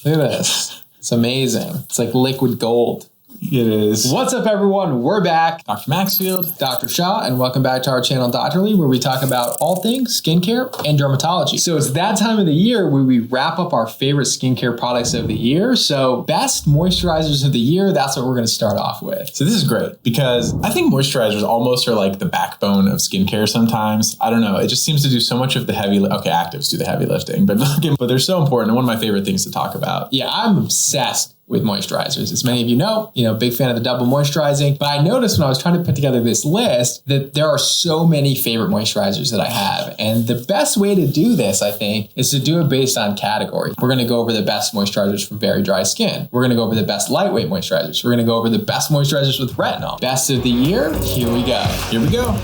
Look at this. It's amazing. It's like liquid gold. It is. What's up, everyone? We're back. Dr. Maxfield. Dr. Shaw, and welcome back to our channel, Doctorly, where we talk about all things skincare and dermatology. So it's that time of the year where we wrap up our favorite skincare products of the year. So best moisturizers of the year, that's what we're going to start off with. So this is great because I think moisturizers almost are like the backbone of skincare sometimes. I don't know. It just seems to do so much of the heavy, okay, actives do the heavy lifting, but they're so important and one of my favorite things to talk about. Yeah, I'm obsessed with moisturizers. As many of you know, big fan of the double moisturizing, but I noticed when I was trying to put together this list that there are so many favorite moisturizers that I have. And the best way to do this, I think, is to do it based on category. We're going to go over the best moisturizers for very dry skin. We're going to go over the best lightweight moisturizers. We're going to go over the best moisturizers with retinol. Best of the year, here we go. Here we go.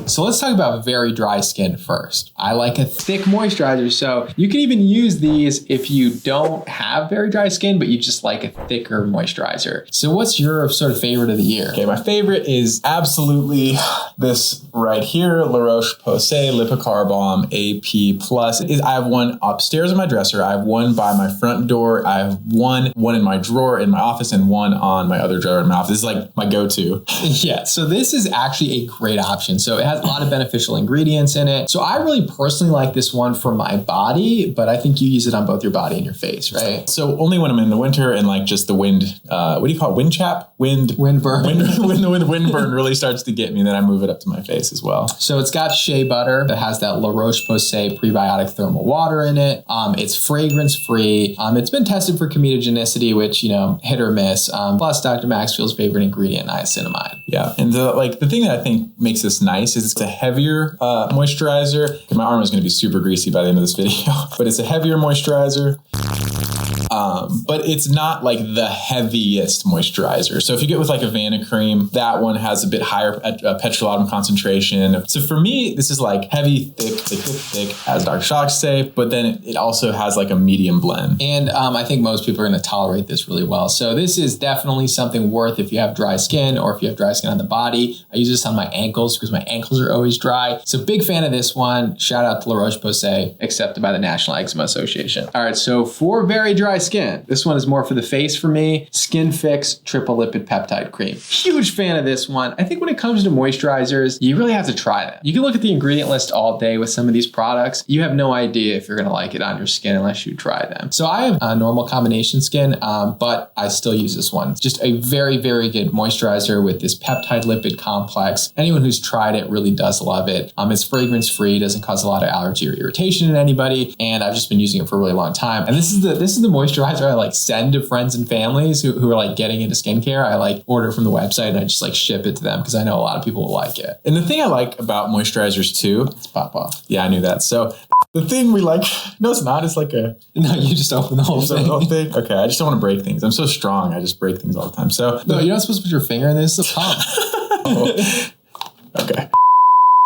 So let's talk about very dry skin first. I like a thick moisturizer, so you can even use these if you don't have very dry skin, but you just like a thicker moisturizer. So what's your sort of favorite of the year? Okay, my favorite is absolutely this right here, La Roche-Posay Lipicar Balm AP+. I have one upstairs in my dresser. I have one by my front door. I have one in my drawer in my office and one on my other drawer in my office. This is like my go-to. Yeah, so this is actually a great option. So it has a lot of beneficial ingredients in it. So I really personally like this one for my body, but I think you use it on both your body and your face, right? So only when I'm in the winter and like just the wind, what do you call it? Wind chap? Wind burn. When the wind burn really starts to get me, then I move it up to my face as well. So it's got shea butter that has that La Roche-Posay prebiotic thermal water in it. It's fragrance free. It's been tested for comedogenicidity, which, hit or miss. Plus Dr. Maxfield's favorite ingredient, niacinamide. Yeah. And the thing that I think makes this nice is it's a heavier moisturizer. My arm is going to be super greasy by the end of this video, but it's a heavier moisturizer. But it's not like the heaviest moisturizer. So if you get with like a Vanicream, that one has a bit higher petrolatum concentration. So for me, this is like heavy, thick, as Dr. Shock say, but then it also has like a medium blend. And I think most people are going to tolerate this really well. So this is definitely something worth if you have dry skin or if you have dry skin on the body. I use this on my ankles because my ankles are always dry. So big fan of this one. Shout out to La Roche-Posay, accepted by the National Eczema Association. All right, so for very dry skin, this one is more for the face for me. Skin Fix Triple Lipid Peptide Cream. Huge fan of this one. I think when it comes to moisturizers, you really have to try them. You can look at the ingredient list all day with some of these products. You have no idea if you're going to like it on your skin unless you try them. So I have a normal combination skin, but I still use this one. It's just a very, very good moisturizer with this peptide lipid complex. Anyone who's tried it really does love it. It's fragrance free, doesn't cause a lot of allergy or irritation in anybody, and I've just been using it for a really long time. And this is the moisturizer I like send to friends and families who are like getting into skincare. I like order from the website and I just like ship it to them because I know a lot of people will like it. And the thing I like about moisturizers too, it's pop off. Yeah, I knew that. So the thing we like, no, it's not. It's like no, you just open the whole thing. Okay, I just don't want to break things. I'm so strong. I just break things all the time. So no, you're not supposed to put your finger in this. It's a pump. Oh. Okay.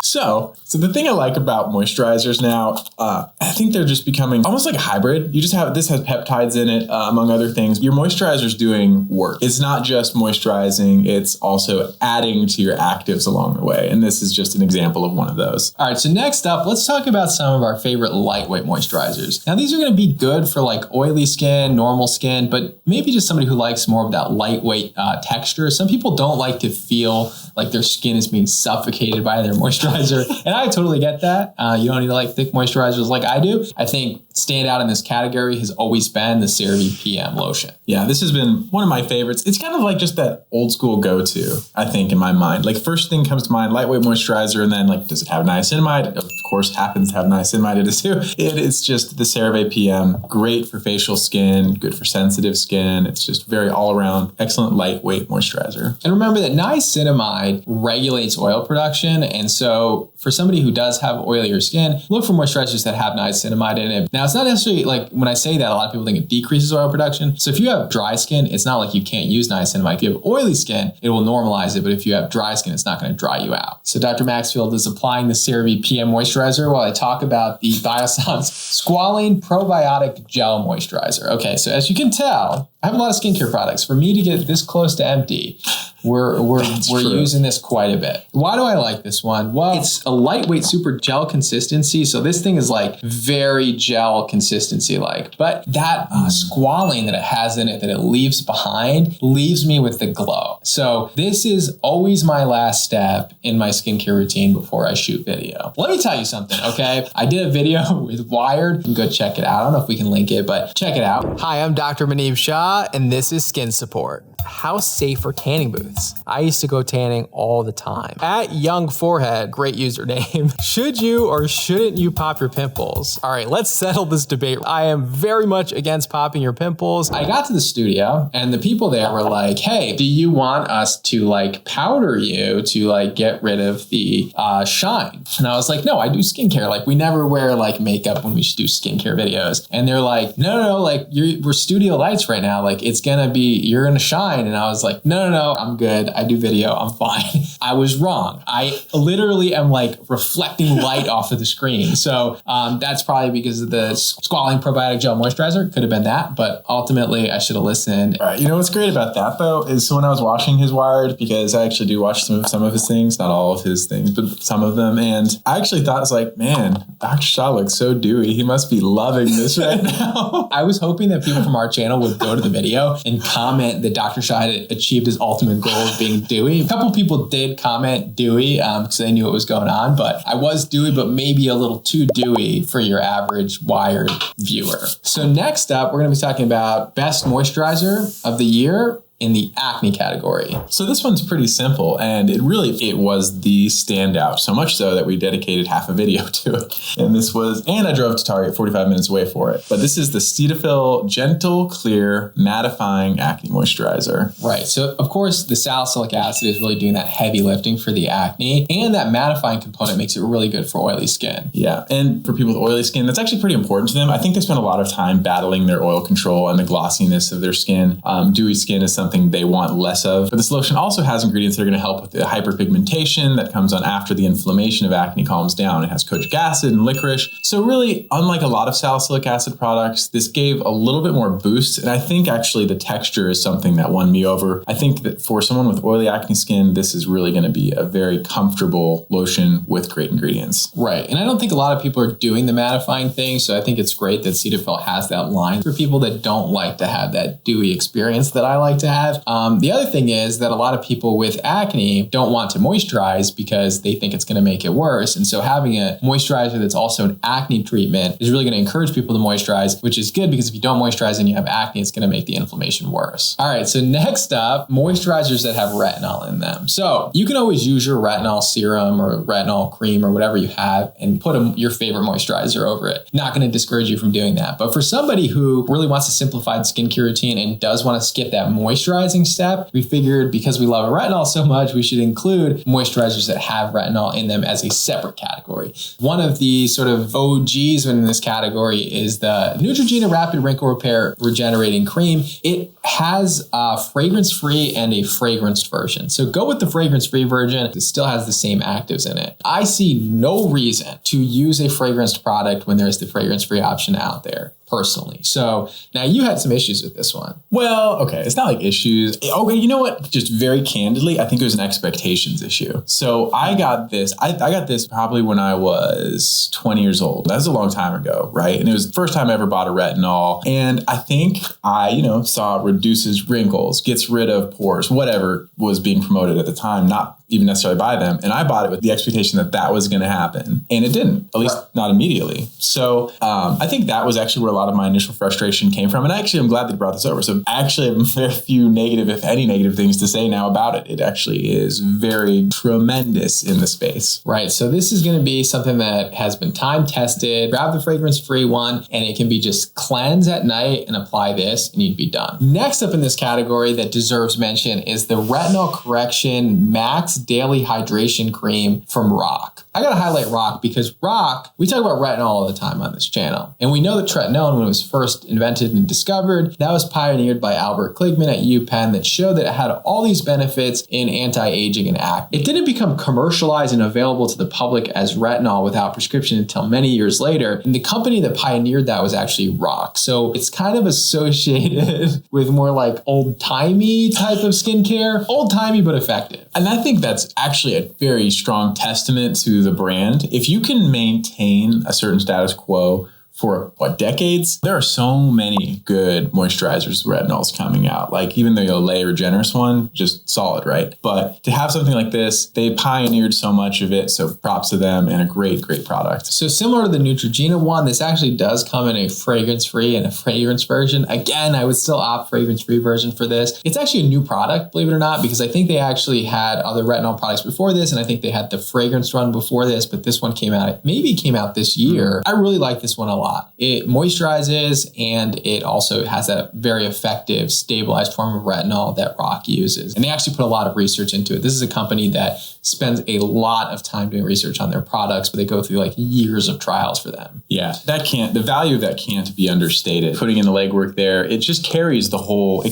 So the thing I like about moisturizers now, I think they're just becoming almost like a hybrid. This has peptides in it, among other things. Your moisturizer's doing work. It's not just moisturizing, it's also adding to your actives along the way. And this is just an example of one of those. All right, so next up, let's talk about some of our favorite lightweight moisturizers. Now, these are gonna be good for like oily skin, normal skin, but maybe just somebody who likes more of that lightweight texture. Some people don't like to feel like their skin is being suffocated by their moisturizer. And I totally get that. You don't need to like thick moisturizers like I do. I think standout in this category has always been the CeraVe PM lotion. Yeah, this has been one of my favorites. It's kind of like just that old school go-to, I think, in my mind. Like first thing comes to mind, lightweight moisturizer, and then like, does it have niacinamide? Of course, happens to have niacinamide in it too. It's just the CeraVe PM, great for facial skin, good for sensitive skin. It's just very all around excellent lightweight moisturizer. And remember that niacinamide regulates oil production. And so for somebody who does have oilier skin, look for moisturizers that have niacinamide in it. Now, it's not necessarily like when I say that, a lot of people think it decreases oil production. So if you have dry skin, it's not like you can't use niacinamide. If you have oily skin, it will normalize it. But if you have dry skin, it's not going to dry you out. So Dr. Maxfield is applying the CeraVe PM moisturizer while I talk about the Biossance Squalane Probiotic Gel Moisturizer. Okay, so as you can tell, I have a lot of skincare products. For me to get this close to empty, we're using this quite a bit. Why do I like this one? Well, it's a lightweight, super gel consistency. So this thing is like very gel consistency like, but that squalene that it has in it that it leaves behind leaves me with the glow. So this is always my last step in my skincare routine before I shoot video. Let me tell you something, okay? I did a video with Wired. You can go check it out. I don't know if we can link it, but check it out. Hi, I'm Dr. Maneeb Shah, and this is Skin Support. How safe are tanning booths? I used to go tanning all the time. At Young Forehead, great username. Should you or shouldn't you pop your pimples? All right, let's settle this debate. I am very much against popping your pimples. I got to the studio and the people there were like, hey, do you want us to like powder you to like get rid of the shine? And I was like, no, I do skincare. Like we never wear like makeup when we do skincare videos. And they're like, no, like we're studio lights right now. Like it's gonna be, you're gonna shine. And I was like, no, I'm good. I do video. I'm fine. I was wrong. I literally am like reflecting light off of the screen. So that's probably because of the squalene probiotic gel moisturizer. Could have been that, but ultimately I should have listened. All right. You know what's great about that though is when I was watching his Wired, because I actually do watch some of his things, not all of his things, but some of them. And I actually thought, I was like, man, Dr. Shah looks so dewy. He must be loving this right now. I was hoping that people from our channel would go to the video and comment that Dr. Shah had achieved his ultimate goal of being dewy. A couple people did comment dewy because they knew what was going on, but I was dewy, but maybe a little too dewy for your average Wired viewer. So next up, we're going to be talking about best moisturizer of the year in the acne category. So this one's pretty simple, and it was the standout, so much so that we dedicated half a video to it. And I drove to Target 45 minutes away for it. But this is the Cetaphil Gentle Clear Mattifying Acne Moisturizer. Right, so of course the salicylic acid is really doing that heavy lifting for the acne, and that mattifying component makes it really good for oily skin. Yeah, and for people with oily skin, that's actually pretty important to them. I think they spend a lot of time battling their oil control and the glossiness of their skin. Dewy skin is something they want less of. But this lotion also has ingredients that are going to help with the hyperpigmentation that comes on after the inflammation of acne calms down. It has kojic acid and licorice. So really, unlike a lot of salicylic acid products, this gave a little bit more boost. And I think actually the texture is something that won me over. I think that for someone with oily acne skin, this is really going to be a very comfortable lotion with great ingredients. Right. And I don't think a lot of people are doing the mattifying thing. So I think it's great that Cetaphil has that line for people that don't like to have that dewy experience that I like to have. The other thing is that a lot of people with acne don't want to moisturize because they think it's going to make it worse. And so having a moisturizer that's also an acne treatment is really going to encourage people to moisturize, which is good because if you don't moisturize and you have acne, it's going to make the inflammation worse. All right, so next up, moisturizers that have retinol in them. So you can always use your retinol serum or retinol cream or whatever you have and put your favorite moisturizer over it. Not going to discourage you from doing that. But for somebody who really wants a simplified skincare routine and does want to skip that moisturizer step, we figured because we love retinol so much, we should include moisturizers that have retinol in them as a separate category. One of the sort of OGs in this category is the Neutrogena Rapid Wrinkle Repair Regenerating Cream. It has a fragrance-free and a fragranced version. So go with the fragrance-free version. It still has the same actives in it. I see no reason to use a fragranced product when there's the fragrance-free option out there, personally. So now you had some issues with this one. Well, okay, it's not like issues. Okay, you know what? Just very candidly, I think it was an expectations issue. So I got this probably when I was 20 years old. That was a long time ago, right? And it was the first time I ever bought a retinol. And I think I, saw it reduces wrinkles, gets rid of pores, whatever was being promoted at the time, not even necessarily by them. And I bought it with the expectation that that was going to happen. And it didn't, at least not immediately. So I think that was actually where a lot of my initial frustration came from. And actually, I'm glad that you brought this over. So actually, I have very few negative, if any negative things to say now about it. It actually is very tremendous in the space. Right. So this is going to be something that has been time tested. Grab the fragrance-free one and it can be just cleanse at night and apply this and you'd be done. Next up in this category that deserves mention is the Retinol Correction Max Daily Hydration Cream from RoC. I got to highlight ROC because ROC, we talk about retinol all the time on this channel. And we know that tretinoin, when it was first invented and discovered, that was pioneered by Albert Kligman at UPenn that showed that it had all these benefits in anti-aging and acne. It didn't become commercialized and available to the public as retinol without prescription until many years later. And the company that pioneered that was actually ROC. So it's kind of associated with more like old-timey type of skincare. Old-timey, but effective. And I think that's actually a very strong testament to the brand. If you can maintain a certain status quo for decades, there are so many good moisturizers, retinols coming out. Like even the Olay Regenerist one, just solid, right? But to have something like this, they pioneered so much of it. So props to them and a great product. So similar to the Neutrogena one, this actually does come in a fragrance-free and a fragrance version. Again, I would still opt fragrance-free version for this. It's actually a new product, believe it or not, because I think they actually had other retinol products before this, and I think they had the fragrance run before this, but this one came out this year. I really like this one a lot. It moisturizes and it also has that very effective stabilized form of retinol that ROC uses. And they actually put a lot of research into it. This is a company that spends a lot of time doing research on their products, but they go through like years of trials for them. Yeah, the value of that can't be understated. Putting in the legwork there, it just carries the whole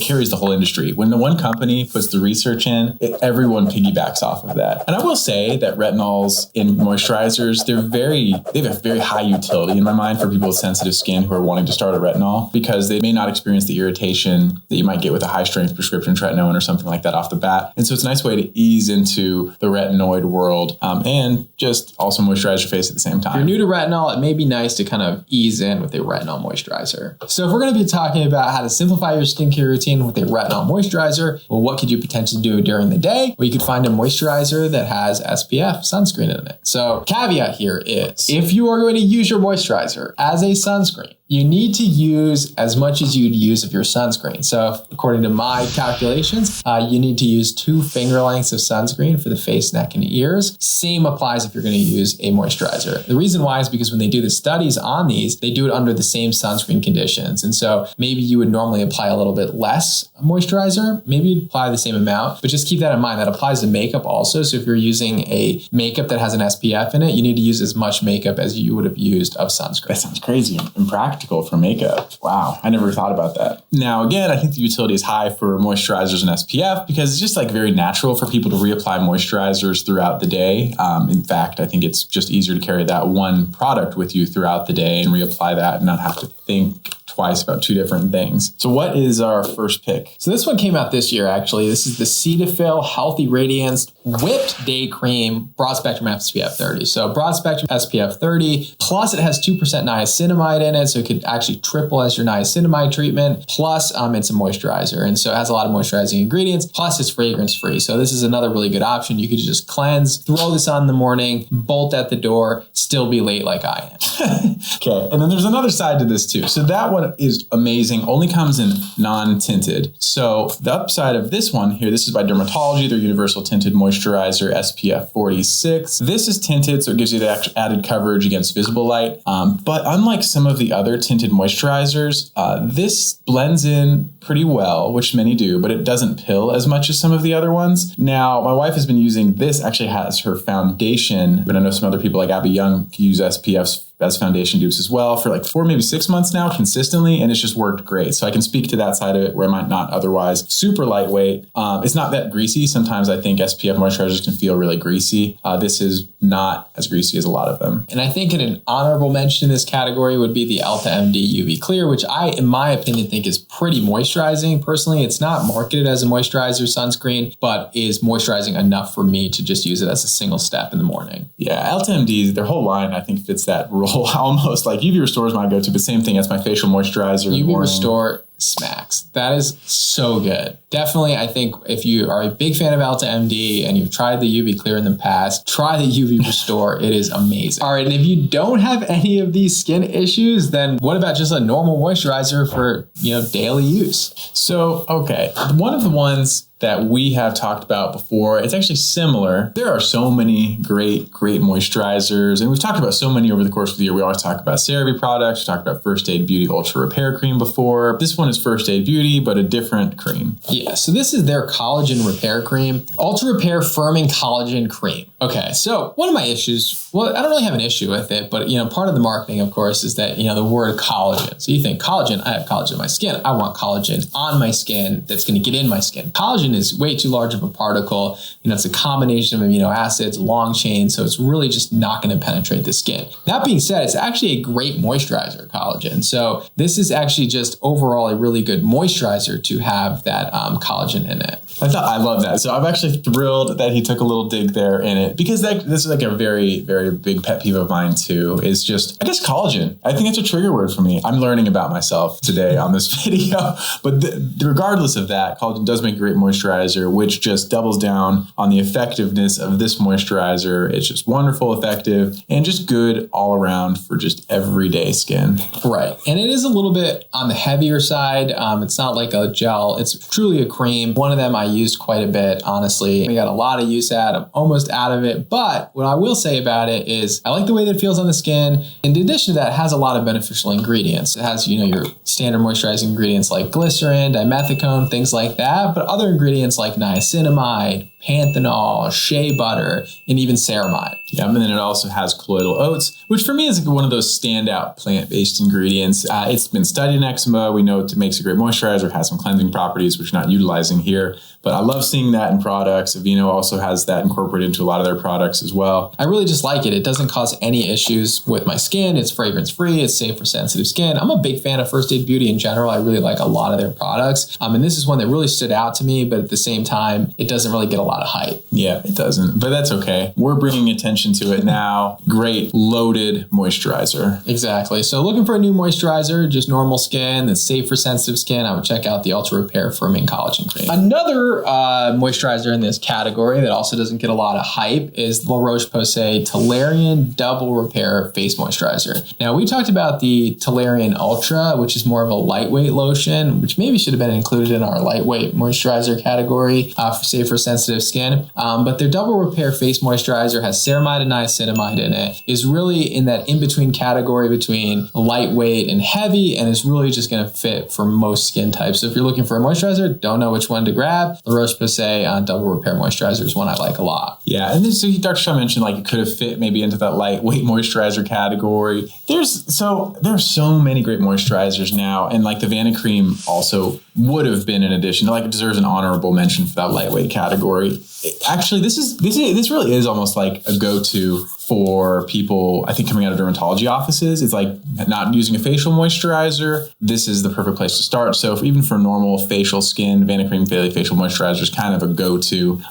industry. When the one company puts the research in, everyone piggybacks off of that. And I will say that retinols in moisturizers, they have a very high utility in my mind for people with sensitive skin who are wanting to start a retinol because they may not experience the irritation that you might get with a high strength prescription tretinoin or something like that off the bat. And so it's a nice way to ease into the retinoid world and just also moisturize your face at the same time. If you're new to retinol, it may be nice to kind of ease in with a retinol moisturizer. So if we're going to be talking about how to simplify your skincare routine with a retinol moisturizer, well, what could you potentially do during the day? Well, you could find a moisturizer that has SPF sunscreen in it. So caveat here is if you are going to use your moisturizer as a sunscreen, you need to use as much as you'd use of your sunscreen. So according to my calculations, you need to use 2 finger lengths of sunscreen for the face, neck, and ears. Same applies if you're going to use a moisturizer. The reason why is because when they do the studies on these, they do it under the same sunscreen conditions. And so maybe you would normally apply a little bit less moisturizer, maybe you'd apply the same amount, but just keep that in mind. That applies to makeup also. So if you're using a makeup that has an SPF in it, you need to use as much makeup as you would have used of sunscreen. That sounds crazy and practical for makeup. Wow. I never thought about that. Now, again, I think the utility is high for moisturizers and SPF because it's just like very natural for people to reapply moisturizers throughout the day. In fact, I think it's just easier to carry that one product with you throughout the day and reapply that and not have to think twice about 2 different things. So what is our first pick? So this one came out this year, actually. This is the Cetaphil Healthy Radiance Whipped Day Cream Broad Spectrum SPF 30. So broad spectrum SPF 30, plus it has 2% niacinamide in it. So it could actually triple as your niacinamide treatment. Plus it's a moisturizer. And so it has a lot of moisturizing ingredients. Plus it's fragrance free. So this is another really good option. You could just cleanse, throw this on in the morning, bolt at the door, still be late like I am. Okay. And then there's another side to this too. So that one is amazing, only comes in non-tinted. So the upside of this one here, this is by Dermatology, their Universal Tinted Moisturizer SPF 46. This is tinted, so it gives you the added coverage against visible light. But unlike some of the other tinted moisturizers, this blends in pretty well, which many do, but it doesn't pill as much as some of the other ones. Now, my wife has been using this, actually has her foundation, but I know some other people like Abby Young use SPFs as foundation dupes as well for like 4, maybe 6 months now consistently. And it's just worked great. So I can speak to that side of it where I might not otherwise. Super lightweight. It's not that greasy. Sometimes I think SPF moisturizers can feel really greasy. This is not as greasy as a lot of them. And I think an honorable mention in this category would be the Elta MD UV Clear, which I, in my opinion, think is pretty moisturizing. Personally, it's not marketed as a moisturizer sunscreen, but is moisturizing enough for me to just use it as a single step in the morning. Yeah, Elta MD, their whole line, I think fits that role almost. Like UV Restore is my go-to, but same thing as my facial moisturizer. UV Restore smacks. That is so good. Definitely, I think if you are a big fan of Elta MD and you've tried the UV Clear in the past, try the UV Restore. It is amazing. All right, and if you don't have any of these skin issues, then what about just a normal moisturizer for, daily use? So, okay, one of the ones that we have talked about before, it's actually similar. There are so many great moisturizers, and we've talked about so many over the course of the year. We always talk about CeraVe products. We talked about First Aid Beauty Ultra Repair Cream before. This one is First Aid Beauty, but a different cream. Yeah, so this is their collagen repair cream, Ultra Repair Firming Collagen Cream. Okay, so one of my issues, well, I don't really have an issue with it, but part of the marketing, of course, is that, the word collagen. So you think collagen, I have collagen in my skin. I want collagen on my skin that's going to get in my skin. Collagen is way too large of a particle. It's a combination of amino acids, long chain, so it's really just not going to penetrate the skin. That being said, it's actually a great moisturizer, collagen. So this is actually just overall a really good moisturizer to have that collagen in it. I love that. So I'm actually thrilled that he took a little dig there in it, because this is like a very, very big pet peeve of mine too, is just, I guess, collagen. I think it's a trigger word for me. I'm learning about myself today on this video, but regardless of that, collagen does make a great moisturizer, which just doubles down on the effectiveness of this moisturizer. It's just wonderful, effective, and just good all around for just everyday skin. Right. And it is a little bit on the heavier side. It's not like a gel. It's truly a cream. One of them I used quite a bit, honestly. We got a lot of use out. I'm almost out of it. But what I will say about it is I like the way that it feels on the skin. In addition to that, it has a lot of beneficial ingredients. It has, your standard moisturizing ingredients like glycerin, dimethicone, things like that. But other ingredients like niacinamide, panthenol, shea butter, and even ceramide. Yeah, and then it also has colloidal oats, which for me is one of those standout plant-based ingredients. It's been studied in eczema. We know it makes a great moisturizer, has some cleansing properties, which we're not utilizing here. But I love seeing that in products. Aveeno also has that incorporated into a lot of their products as well. I really just like it. It doesn't cause any issues with my skin. It's fragrance-free. It's safe for sensitive skin. I'm a big fan of First Aid Beauty in general. I really like a lot of their products. And this is one that really stood out to me, but at the same time, it doesn't really get a lot of hype. Yeah, it doesn't, but that's okay. We're bringing attention to it now. Great loaded moisturizer. Exactly. So looking for a new moisturizer, just normal skin that's safe for sensitive skin, I would check out the Ultra Repair Firming Collagen Cream. Another moisturizer in this category that also doesn't get a lot of hype is La Roche-Posay Toleriane Double Repair Face Moisturizer. Now, we talked about the Toleriane Ultra, which is more of a lightweight lotion, which maybe should have been included in our lightweight moisturizer category for safe for sensitive skin. But their Double Repair Face Moisturizer has ceramide and niacinamide in it, is really in that in-between category between lightweight and heavy, and is really just going to fit for most skin types. So if you're looking for a moisturizer, don't know which one to grab, La Roche-Posay Double Repair Moisturizer is one I like a lot. Yeah, and then so Dr. Shaw mentioned like it could have fit maybe into that lightweight moisturizer category. There's so many great moisturizers now, and like the Vanicream also would have been an addition. Like it deserves an honorable mention for that lightweight category. Actually, this really is almost like a go-to for people, I think, coming out of dermatology offices. It's like not using a facial moisturizer. This is the perfect place to start. So even for normal facial skin, Vanicream Daily Facial Moisturizer is kind of a go-to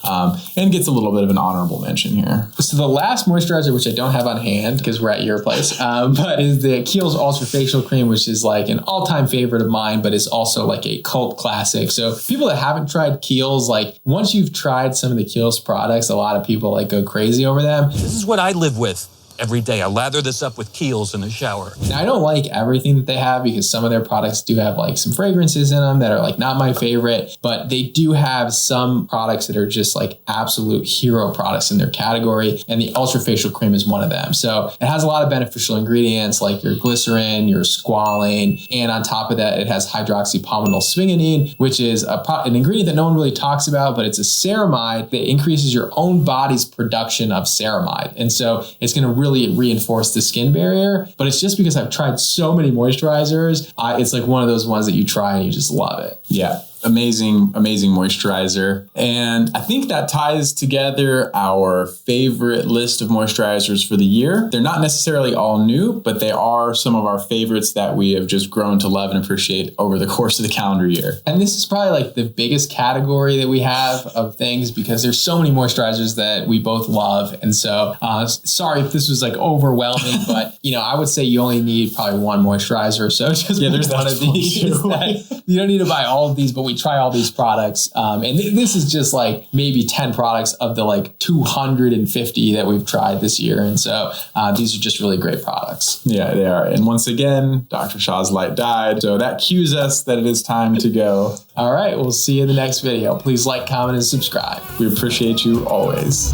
and gets a little bit of an honorable mention here. So the last moisturizer, which I don't have on hand because we're at your place, but is the Kiehl's Ultra Facial Cream, which is like an all-time favorite of mine, but is also like a cult classic. So people that haven't tried Kiehl's, like once you've tried some of the Kiehl's products, a lot of people like go crazy over them. This is what I live with every day. I lather this up with Kiehl's in the shower. Now, I don't like everything that they have because some of their products do have like some fragrances in them that are like not my favorite, but they do have some products that are just like absolute hero products in their category. And the Ultra Facial Cream is one of them. So it has a lot of beneficial ingredients like your glycerin, your squalane, and on top of that, it has hydroxypolymenyl sphingidine, which is an ingredient that no one really talks about, but it's a ceramide that increases your own body's production of ceramide. And so it's going to really reinforce the skin barrier, but it's just because I've tried so many moisturizers. It's like one of those ones that you try and you just love it. Yeah. Amazing moisturizer. And I think that ties together our favorite list of moisturizers for the year. They're not necessarily all new, but they are some of our favorites that we have just grown to love and appreciate over the course of the calendar year. And this is probably like the biggest category that we have of things because there's so many moisturizers that we both love. And so sorry if this was like overwhelming, but I would say you only need probably one moisturizer or so. Just there's one of these. You don't need to buy all of these, but we try all these products. And this is just like maybe 10 products of the like 250 that we've tried this year. And so these are just really great products. Yeah, they are. And once again, Dr. Shaw's light died. So that cues us that it is time to go. All right. We'll see you in the next video. Please like, comment, and subscribe. We appreciate you always.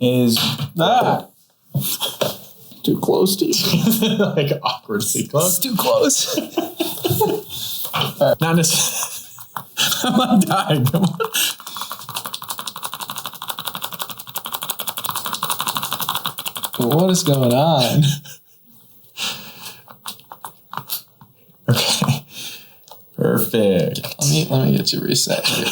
is too close to you. like awkwardly close. It's too close. Not necessarily. I'm not dying. Come on. What is going on? Okay. Perfect. Let me get you reset here.